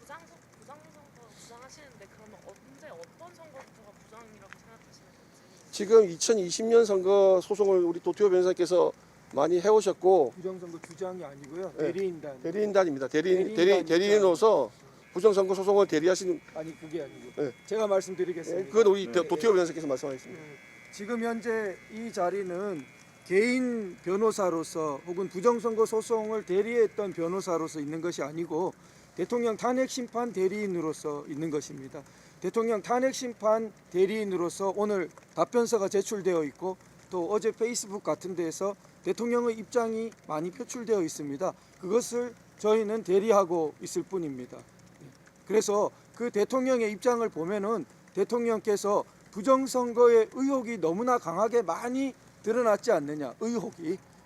부정선거 주장하시는데 그러면 언제 어떤 선거부터가 부정이라고 생각하시는 건지. 지금 2020년 선거 소송을 우리 도태호 변호사께서 많이 해오셨고 부정선거 주장이 아니고요. 네. 대리인단. 대리인단입니다. 대리인단이니까. 대리인으로서 부정선거 소송을 대리하시는 아니 그게 아니고. 네. 제가 말씀드리겠습니다. 그건 우리 도태호 변호사께서 말씀하셨습니다. 지금 현재 이 자리는 개인 변호사로서 혹은 부정선거 소송을 대리했던 변호사로서 있는 것이 아니고 대통령 탄핵심판 대리인으로서 있는 것입니다. 대통령 탄핵심판 대리인으로서 오늘 답변서가 제출되어 있고 또 어제 페이스북 같은 데에서 대통령의 입장이 많이 표출되어 있습니다. 그것을 저희는 대리하고 있을 뿐입니다. 그래서 그 대통령의 입장을 보면은 대통령께서 부정선거의 의혹이 너무나 강하게 많이 드러났지 않느냐.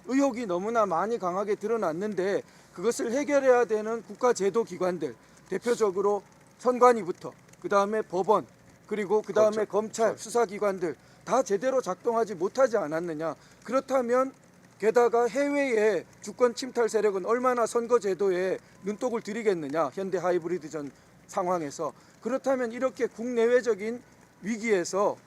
의혹이 너무나 많이 강하게 드러났는데 그것을 해결해야 되는 국가제도기관들, 대표적으로 선관위부터 그 다음에 법원, 그리고 그 다음에 검찰, 수사기관들 다 제대로 작동하지 못하지 않았느냐. 그렇다면 게다가 해외의 주권 침탈 세력은 얼마나 선거제도에 눈독을 들이겠느냐. 현대 하이브리드전 상황에서. 그렇다면 이렇게 국내외적인 위기에서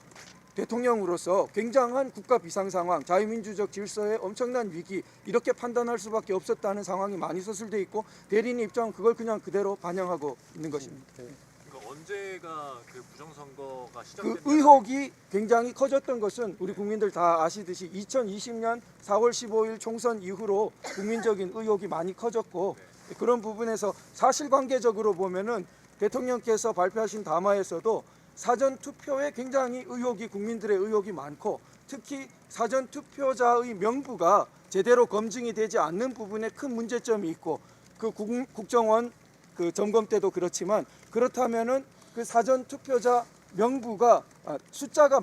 대통령으로서 굉장한 국가 비상 상황, 자유민주적 질서의 엄청난 위기 이렇게 판단할 수밖에 없었다는 상황이 많이 서술돼 있고 대리인 입장은 그걸 그냥 그대로 반영하고 있는 것입니다. 그러니까 언제가 그 부정선거가 그 시작됐냐? 의혹이 굉장히 커졌던 것은 우리 국민들 다 아시듯이 2020년 4월 15일 총선 이후로 국민적인 의혹이 많이 커졌고 그런 부분에서 사실관계적으로 보면은 대통령께서 발표하신 담화에서도 사전 투표에 굉장히 국민들의 의혹이 많고 특히 사전 투표자의 명부가 제대로 검증이 되지 않는 부분에 큰 문제점이 있고 그 국정원 그 점검 때도 그렇지만 그렇다면은 그 사전 투표자 명부가 숫자가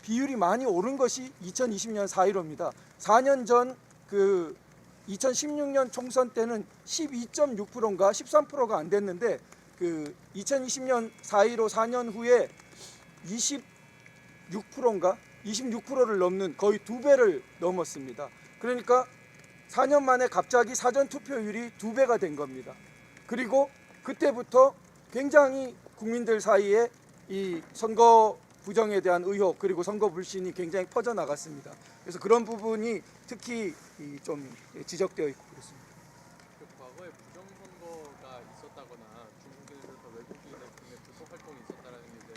비율이 많이 오른 것이 2020년 4.15입니다. 4년 전 그 2016년 총선 때는 12.6%인가 13%가 안 됐는데 그 2020년 4.15 4년 후에 26%인가 26%를 넘는 거의 2배를 넘었습니다. 그러니까 4년 만에 갑자기 사전 투표율이 2배가 된 겁니다. 그리고 그때부터 굉장히 국민들 사이에 이 선거 부정에 대한 의혹 그리고 선거 불신이 굉장히 퍼져 나갔습니다. 그래서 그런 부분이 특히 좀 지적되어 있고 그렇습니다. 과거에 부정선거가 있었다거나 중국인으로부터 외국인의 불법 활동이 있었다라는 게 이제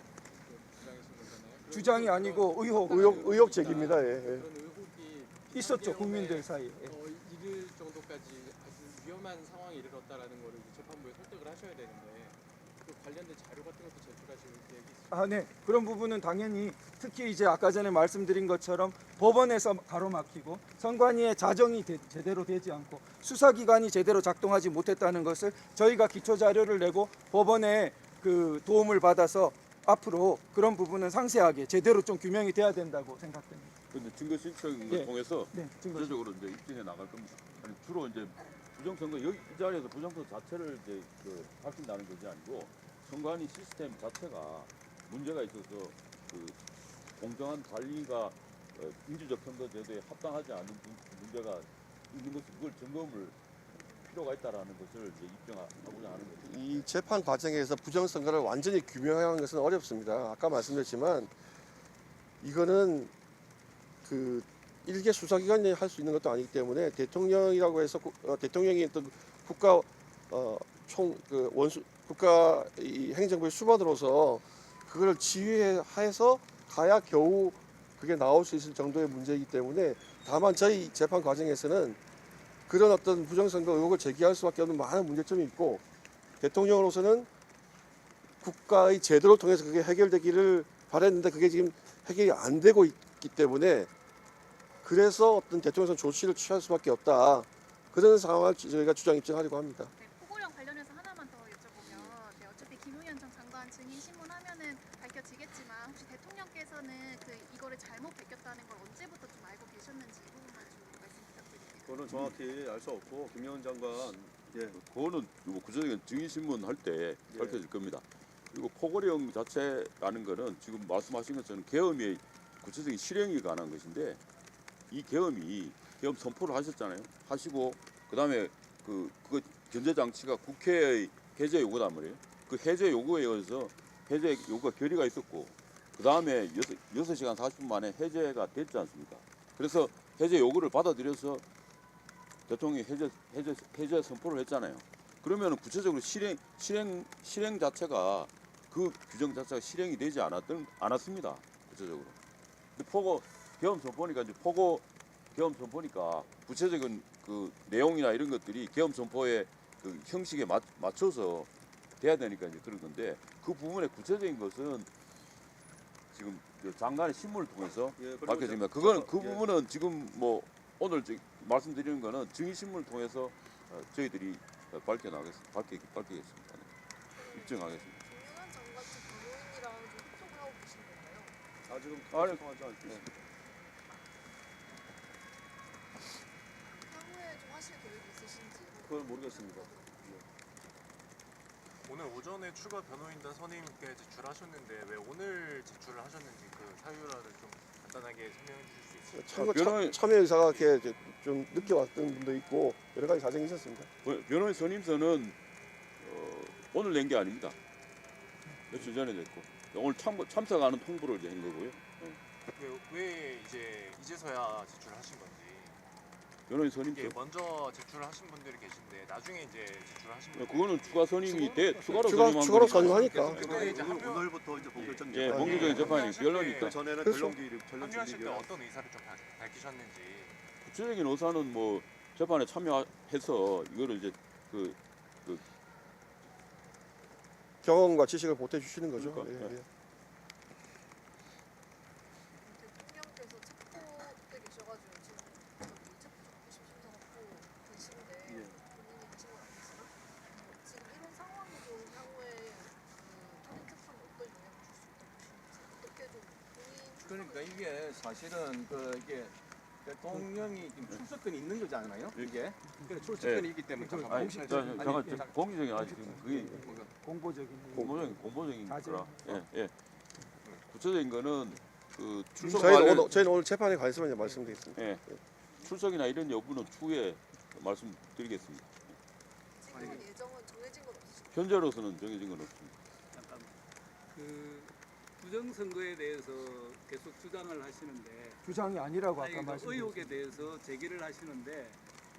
주장이신 거잖아요. 주장이 아니고 의혹 제기입니다. 예. 그런 의혹이 있었죠 국민들 사이에. 이를 정도까지 아주 위험한 상황에 이르렀다라는 거를 이제 재판부에 설득을 하셔야 되는데 그 관련된 자료 같은 것도 제출하실 계획이 있습니다. 네. 그런 부분은 당연히 특히 이제 아까 전에 말씀드린 것처럼 법원에서 가로막히고 선관위의 자정이 제대로 되지 않고 수사기관이 제대로 작동하지 못했다는 것을 저희가 기초 자료를 내고 법원의 그 도움을 받아서 앞으로 그런 부분은 상세하게 제대로 좀 규명이 돼야 된다고 생각됩니다. 그런데 증거 신청을 예. 통해서 네, 증거 구체적으로 이제 입증해 나갈 겁니다. 아니, 주로 이제 부정선거 여기 이 자리에서 부정선거 자체를 이제 밝힌다는 것이 아니고 선관위 시스템 자체가 문제가 있어서 그 공정한 관리가 민주적 선거 제도에 합당하지 않은 문제가 있는 것을 그걸 점검을 필요가 있다라는 것을 이제 입증하고자 하는 거죠. 이 재판 과정에서 부정선거를 완전히 규명하는 것은 어렵습니다. 아까 말씀드렸지만 이거는 그 일개 수사기관이 할 수 있는 것도 아니기 때문에 대통령이라고 해서 대통령이 어떤 국가 그 원수 국가 이 행정부의 수반으로서 그걸 지휘해서 가야 겨우 그게 나올 수 있을 정도의 문제이기 때문에 다만 저희 재판 과정에서는 그런 어떤 부정선거 의혹을 제기할 수밖에 없는 많은 문제점이 있고 대통령으로서는 국가의 제도를 통해서 그게 해결되기를 바랬는데 그게 지금 해결이 안 되고 있기 때문에 그래서 어떤 대통령선 조치를 취할 수밖에 없다. 그런 상황을 저희가 주장 입증하려고 합니다. 네, 포고령 관련해서 하나만 더 여쭤보면 네, 어차피 김용현 전 장관 증인 신문하면은 밝혀지겠지만 혹시 대통령께서는 이거를 잘못 베꼈다는 걸 언제부터 좀 알고 계셨는지 이 부분만 좀 말씀 부탁드립니다. 그거는 정확히 알 수 없고 김영훈 장관 그거는 뭐 구체적인 증인 신문 할 때 예. 밝혀질 겁니다. 그리고 포고령 자체라는 거는 지금 말씀하신 것처럼 계엄의 구체적인 실행이 가능한 것인데 이 계엄 선포를 하셨잖아요. 하시고 그다음에 그거 견제 장치가 국회의 해제 요구단 말이에요. 그 해제 요구에 의해서 해제 요구가 결의가 있었고 그다음에 6시간 40분 만에 해제가 됐지 않습니까? 그래서 해제 요구를 받아들여서 대통령이 해제 선포를 했잖아요. 그러면 구체적으로 실행 자체가 그 규정 자체가 실행이 되지 않았습니다. 구체적으로. 근데 계엄 선포니까 이제 계엄 선포니까 구체적인 그 내용이나 이런 것들이 계엄 선포의 그 형식에 맞춰서 돼야 되니까 이제 그런 건데 그 부분의 구체적인 것은 지금 장관의 신문을 통해서 밝혀집니다. 그거는 그 부분은 지금 뭐 오늘 말씀드리는 거는 증인 신문을 통해서 저희들이 밝히겠습니다. 네. 입증하겠습니다. 김용현 장관 측 변호인이랑 좀 소통을 하고 계신 건가요? 아 지금 아니, 통하지 않고 있습니다. 향후에 좀 하실 계획이 있으신지. 그건 모르겠습니다. 오늘 오전에 추가 변호인단 선임께 제출하셨는데 왜 오늘 제출을 하셨는지 그 사유를 좀 간단하게 설명해 주실 수 있을까요? 참여 의사가 이렇게 좀 늦게 왔던 분도 있고 여러 가지 사정이 있었습니다. 변호인 선임서는 오늘 낸 게 아닙니다. 며칠 전에 냈고 오늘 참석하는 통보를 이제 한 거고요. 왜 이제서야 제출하신 건지. 변호인 선임서 이게 먼저 제출하신 분들이 계신데 나중에 이제 제출하신 분들. 그거는 추가 선임이 추가로 추가로 선임하니까. 근데 이제 오늘부터 이제 본격적인 예, 본격적인 재판이 변론이니까 전에는 그렇죠. 합류하실 때 어떤 의사를 좀 밝히셨는지. 구체적인 의사는 뭐 재판에 참여해서 이거를 이제 그 경험과 지식을 보태 주시는 거죠. 그러니까, 예, 예. 대통령께서 체포돼 계셔가지고 지금 체포 심사받고 계신데 본인이 하신 건 아니지만 지금 이런 상황이 좀 향후에 탄핵 재판에 어떤 영향을 줄 수 있다고 보시는지 어떻게 좀 본인 그러니까 이게 사실은 이게 대통령이 지금 출석권이 있는 거잖아요. 이게 그래 출석권이 있기 때문에 잠깐만. 잠깐 공식적인 아직 그게 공보적인 자제. 거라. 예. 구체적인 거는 그 출석 저희는 오늘 재판에 관해서만 말씀드리겠습니다. 예. 출석이나 이런 여부는 추후에 말씀드리겠습니다. 지금은 예정은 정해진 건 없으신가요? 현재로서는 정해진 건 없습니다. 그 부정선거에 대해서 계속 주장을 하시는데 주장이 아니라고 아니, 아까 그 말씀드렸습니다. 의혹에 대해서 제기를 하시는데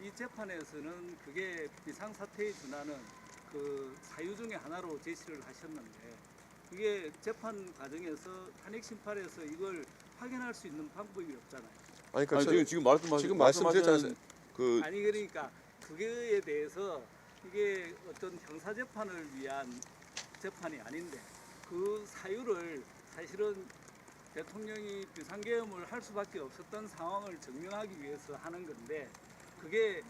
이 재판에서는 그게 비상사태에 준하는 그 사유 중에 하나로 제시를 하셨는데 그게 재판 과정에서 탄핵 심판에서 이걸 확인할 수 있는 방법이 없잖아요. 아니, 그러니까 지금 말씀드렸잖아요. 그 아니 그러니까 그거에 대해서 이게 어떤 형사 재판을 위한 재판이 아닌데 그 사유를 사실은 대통령이 비상계엄을 할 수밖에 없었던 상황을 증명하기 위해서 하는 건데 그게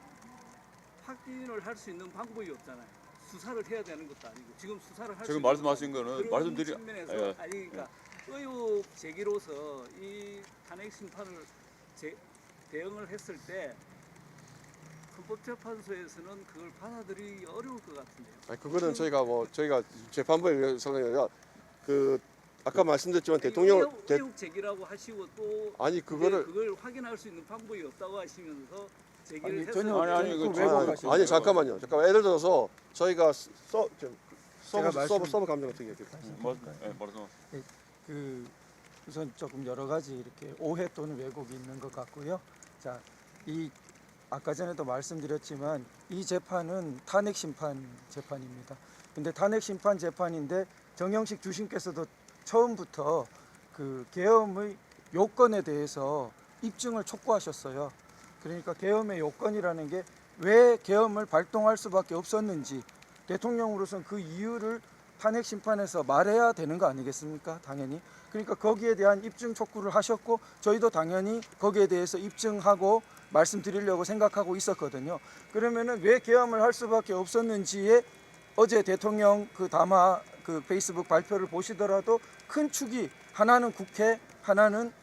확인을 할 수 있는 방법이 없잖아요. 수사를 해야 되는 것도 아니고 지금 수사를 할 수 지금 있는 말씀하신 것도 거는 그런 말씀드리- 측면에서 예. 아니 그러니까 의혹 제기로서 이 탄핵 심판을 대응을 했을 때 헌법재판소에서는 그걸 받아들이기 어려울 것 같은데요. 아니, 그거는 저희가 재판부에 의해서가 아니라 그 아까 말씀드렸지만 대통령 의혹 제기라고 하시고 또 아니 그거를 그걸 확인할 수 있는 방법이 없다고 하시면서 제기를 아니, 해서 전혀 아니, 그 그 왜곡하시는 아니 거예요. 잠깐만요. 예를 들어서 저희가 제가 서버 감정 어떻게 얘기해요? 말씀. 그 우선 조금 여러 가지 이렇게 오해 또는 왜곡이 있는 것 같고요. 자, 이 아까 전에도 말씀드렸지만 이 재판은 탄핵 심판 재판입니다. 근데 탄핵 심판 재판인데 정영식 주심께서도 처음부터 그 계엄의 요건에 대해서 입증을 촉구하셨어요. 그러니까 계엄의 요건이라는 게 왜 계엄을 발동할 수밖에 없었는지 대통령으로서는 그 이유를 탄핵 심판에서 말해야 되는 거 아니겠습니까? 당연히. 그러니까 거기에 대한 입증 촉구를 하셨고 저희도 당연히 거기에 대해서 입증하고 말씀드리려고 생각하고 있었거든요. 그러면은 왜 계엄을 할 수밖에 없었는지에 어제 대통령 그 담화 그 페이스북 발표를 보시더라도 큰 축이 하나는 국회, 하나는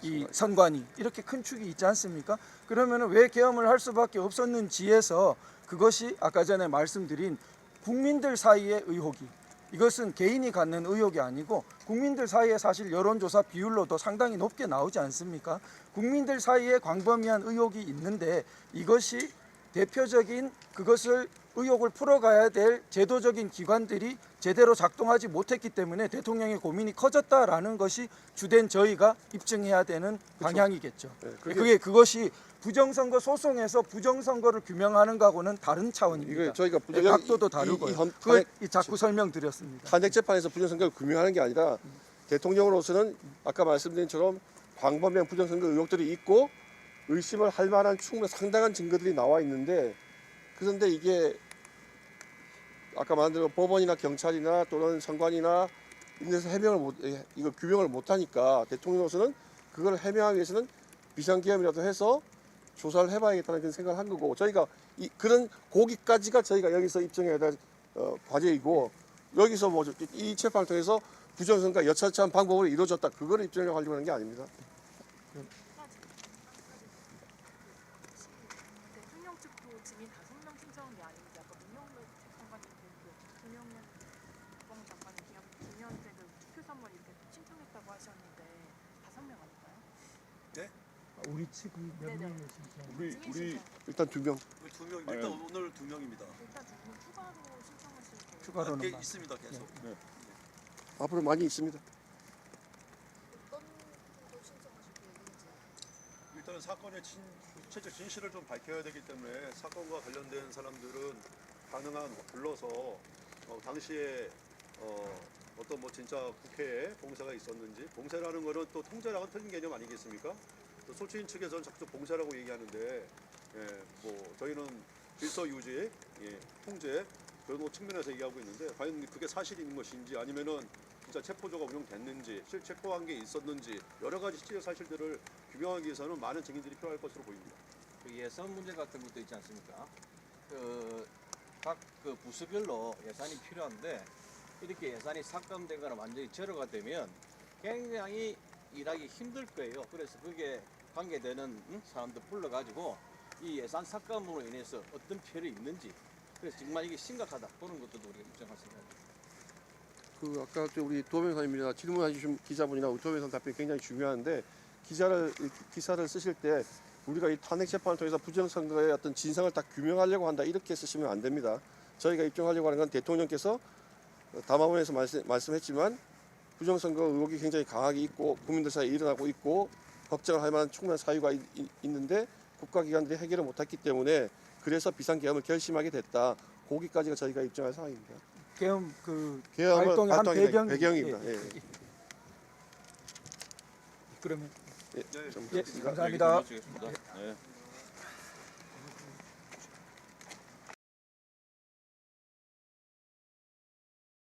이 선관위 이렇게 큰 축이 있지 않습니까? 그러면은 왜 계엄을 할 수밖에 없었는지에서 그것이 아까 전에 말씀드린 국민들 사이의 의혹이 이것은 개인이 갖는 의혹이 아니고 국민들 사이에 사실 여론조사 비율로도 상당히 높게 나오지 않습니까? 국민들 사이에 광범위한 의혹이 있는데 이것이 대표적인 그것을 의혹을 풀어가야 될 제도적인 기관들이 제대로 작동하지 못했기 때문에 대통령의 고민이 커졌다라는 것이 주된 저희가 입증해야 되는 방향이겠죠. 네, 그것이 부정선거 소송에서 부정선거를 규명하는 거하고는 다른 차원입니다. 이거 저희가 각도도 다르고요. 그걸 자꾸 설명드렸습니다. 탄핵 재판에서 부정선거를 규명하는 게 아니라 대통령으로서는 아까 말씀드린처럼 광범위한 부정선거 의혹들이 있고 의심을 할 만한 충분한 상당한 증거들이 나와 있는데 그런데 이게 아까 말한 대로 법원이나 경찰이나 또는 선관위나 이런 데서 이거 규명을 못하니까 대통령으로서는 그걸 해명하기 위해서는 비상계엄이라도 해서 조사를 해봐야겠다는 그런 생각을 한 거고 저희가 그런 고기까지가 저희가 여기서 입증해야 될 과제이고 여기서 뭐 이 재판을 통해서 부정선거가 여차치한 방법으로 이루어졌다 그걸 입증하려고 하는 게 아닙니다. 대통령 측도 증인 5명 신청한 게 아닌데 아까 문영래 장관님 김영현 장관이 김현택을 투표 선물 이렇게 신청했다고 하셨는데 5명 아닐까요? 우리 측이 몇 네네. 명을 신청? 우리 일단 2명. 2명 일단 오늘 2명입니다. 일단 두분 추가로 신청하실 거예요? 추가로는 있습니다 계속. 앞으로 많이 있습니다. 어떤 분도 신청하실 계획인지 일단은 사건의 구체적 진실을 좀 밝혀야 되기 때문에 사건과 관련된 사람들은 가능한 불러서 당시에 어떤 뭐 진짜 국회에 봉쇄가 있었는지 봉쇄라는 거는 또 통제랑은 틀린 개념 아니겠습니까? 또 소추인 측에서는 자꾸 봉쇄라고 얘기하는데 뭐 저희는 질서 유지, 통제 그런 측면에서 얘기하고 있는데 과연 그게 사실이 있는 것인지 아니면은 진짜 체포조가 운영됐는지 체포한 게 있었는지 여러 가지 실제 사실들을 규명하기 위해서는 많은 증인들이 필요할 것으로 보입니다. 그 예산 문제 같은 것도 있지 않습니까? 각 부서별로 예산이 필요한데 이렇게 예산이 삭감되거나 완전히 제로가 되면 굉장히 일하기 힘들 거예요. 그래서 그게 관계되는 사람들 불러가지고 이 예산 삭감으로 인해서 어떤 피해를 입는지 그래서 정말 이게 심각하다 그런 것도 우리가 입증할 생각입니다. 그 아까 우리 도변호사님이나 질문해 주신 기자분이나 우리 도변호사 답변이 굉장히 중요한데 기사를 쓰실 때 우리가 이 탄핵 재판을 통해서 부정선거의 어떤 진상을 다 규명하려고 한다 이렇게 쓰시면 안 됩니다. 저희가 입증하려고 하는 건 대통령께서 담화문에서 말씀했지만 부정선거 의혹이 굉장히 강하게 있고 국민들 사이에 일어나고 있고 걱정을 할 만한 충분한 사유가 있는데 국가기관들이 해결을 못했기 때문에 그래서 비상계엄을 결심하게 됐다. 거기까지가 저희가 입증할 사항입니다. 계엄 그 계엄을 활동의 한 발동하게 배경입니다. 예. 그러면 좀 감사합니다. 네.